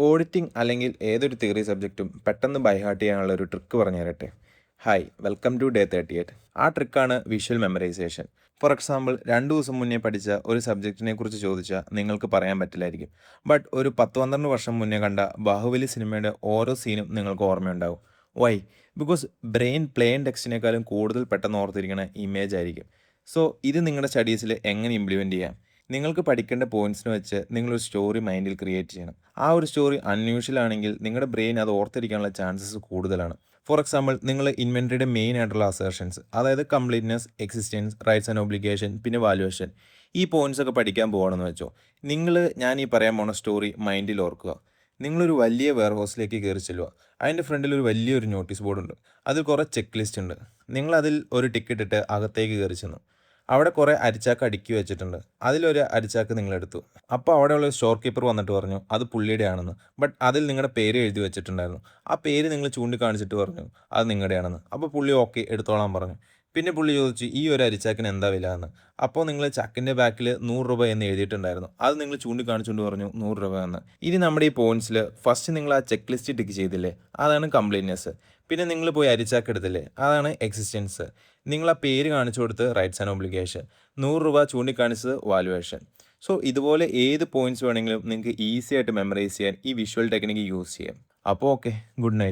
Auditing അല്ലെങ്കിൽ ഏതൊരു theory സബ്ജക്റ്റും പെട്ടെന്ന് ബൈ ഹാർട്ട് ചെയ്യാനുള്ള ഒരു ട്രിക്ക് പറഞ്ഞു തരട്ടെ. Hi, welcome to day 38. ആ ട്രിക്കാണ് വിഷ്വൽ മെമ്മറൈസേഷൻ. ഫോർ എക്സാമ്പിൾ, 2 ദിവസം മുന്നേ പഠിച്ച ഒരു സബ്ജക്റ്റിനെ കുറിച്ച് ചോദിച്ചാൽ നിങ്ങൾക്ക് പറയാൻ പറ്റില്ലായിരിക്കും. ബട്ട് ഒരു 10-12 വർഷം മുന്നേ കണ്ട ബാഹുബലി സിനിമയുടെ ഓരോ സീനും നിങ്ങൾക്ക് ഓർമ്മയുണ്ടാവും. വൈ? ബിക്കോസ് ബ്രെയിൻ പ്ലെയിൻ ടെക്സ്റ്റിനേക്കാളും കൂടുതൽ പെട്ടെന്ന് ഓർത്തിരിക്കുന്ന ഇമേജ് ആയിരിക്കും. സോ ഇത് നിങ്ങളുടെ സ്റ്റഡീസിൽ എങ്ങനെ ഇംപ്ലിമെൻറ്റ് ചെയ്യാം? നിങ്ങൾക്ക് പഠിക്കേണ്ട പോയിന്റ്സിന് വെച്ച് നിങ്ങളൊരു സ്റ്റോറി മൈൻഡിൽ ക്രിയേറ്റ് ചെയ്യണം. ആ ഒരു സ്റ്റോറി അൺയൂഷ്വൽ ആണെങ്കിൽ നിങ്ങളുടെ ബ്രെയിൻ അത് ഓർത്തിരിക്കാനുള്ള ചാൻസസ് കൂടുതലാണ്. ഫോർ എക്സാമ്പിൾ, നിങ്ങൾ ഇൻവെൻറ്ററിയുടെ മെയിൻ ആയിട്ടുള്ള അസേർഷൻസ്, അതായത് completeness, existence, rights and obligation, പിന്നെ വാല്യുവേഷൻ, ഈ പോയിന്റ്സ് ഒക്കെ പഠിക്കാൻ പോകണമെന്ന് വെച്ചോ. ഞാൻ ഈ പറയാൻ പോണ സ്റ്റോറി മൈൻഡിൽ ഓർക്കുക. നിങ്ങളൊരു വലിയ വെയർ ഹൗസിലേക്ക് കയറി ചെല്ലുക. അതിൻ്റെ ഫ്രണ്ടിൽ ഒരു വലിയൊരു നോട്ടീസ് ബോർഡ് ഉണ്ട്. അതിൽ കുറേ ചെക്ക് ലിസ്റ്റ് ഉണ്ട്. നിങ്ങളതിൽ ഒരു ടിക്കറ്റ് ഇട്ട് അകത്തേക്ക് കയറി ചെന്നു. അവിടെ കുറേ അരിച്ചാക്ക് അടുക്കി വെച്ചിട്ടുണ്ട്. അതിലൊരു അരിച്ചാക്ക് നിങ്ങളെടുത്തു. അപ്പോൾ അവിടെയുള്ള സ്റ്റോർ കീപ്പർ വന്നിട്ട് പറഞ്ഞു അത് പുള്ളിയുടെ ആണെന്ന്. ബട്ട് അതിൽ നിങ്ങളുടെ പേര് എഴുതി വെച്ചിട്ടുണ്ടായിരുന്നു. ആ പേര് നിങ്ങൾ ചൂണ്ടിക്കാണിച്ചിട്ട് പറഞ്ഞു അത് നിങ്ങളുടെയാണെന്ന്. അപ്പോൾ പുള്ളി ഓക്കെ എടുത്തോളാൻ പറഞ്ഞു. പിന്നെ പുള്ളി ചോദിച്ചു ഈ ഒരു അരിച്ചാക്കിന് എന്താ വില എന്ന്. അപ്പോൾ നിങ്ങൾ ചക്കിൻ്റെ ബാക്കിൽ 100 രൂപ എന്ന് എഴുതിയിട്ടുണ്ടായിരുന്നു. അത് നിങ്ങൾ ചൂണ്ടിക്കാണിച്ചുകൊണ്ട് പറഞ്ഞു 100 രൂപ എന്ന്. ഇനി നമ്മുടെ ഈ പോയിന്റ്സിൽ ഫസ്റ്റ് നിങ്ങൾ ആ ചെക്ക് ലിസ്റ്റ് ടിക്ക് ചെയ്തില്ലേ, അതാണ് കംപ്ലീറ്റ്നെസ്. പിന്നെ നിങ്ങൾ പോയി അരിച്ചാക്ക് എടുത്തില്ലേ, അതാണ് എക്സിസ്റ്റൻസ്. നിങ്ങൾ ആ പേര് കാണിച്ചു കൊടുത്ത് റൈറ്റ്സ് ആൻഡ് ഒബ്ലിഗേഷൻ, 100 രൂപ ചൂണ്ടിക്കാണിച്ചത് വാല്യുവേഷൻ. സോ ഇതുപോലെ ഏത് പോയിന്റ്സ് വേണമെങ്കിലും നിങ്ങൾക്ക് ഈസി ആയിട്ട് മെമ്മറൈസ് ചെയ്യാൻ ഈ വിഷ്വൽ ടെക്നിക്ക് യൂസ് ചെയ്യാം. അപ്പോൾ ഓക്കെ, ഗുഡ് നൈറ്റ്.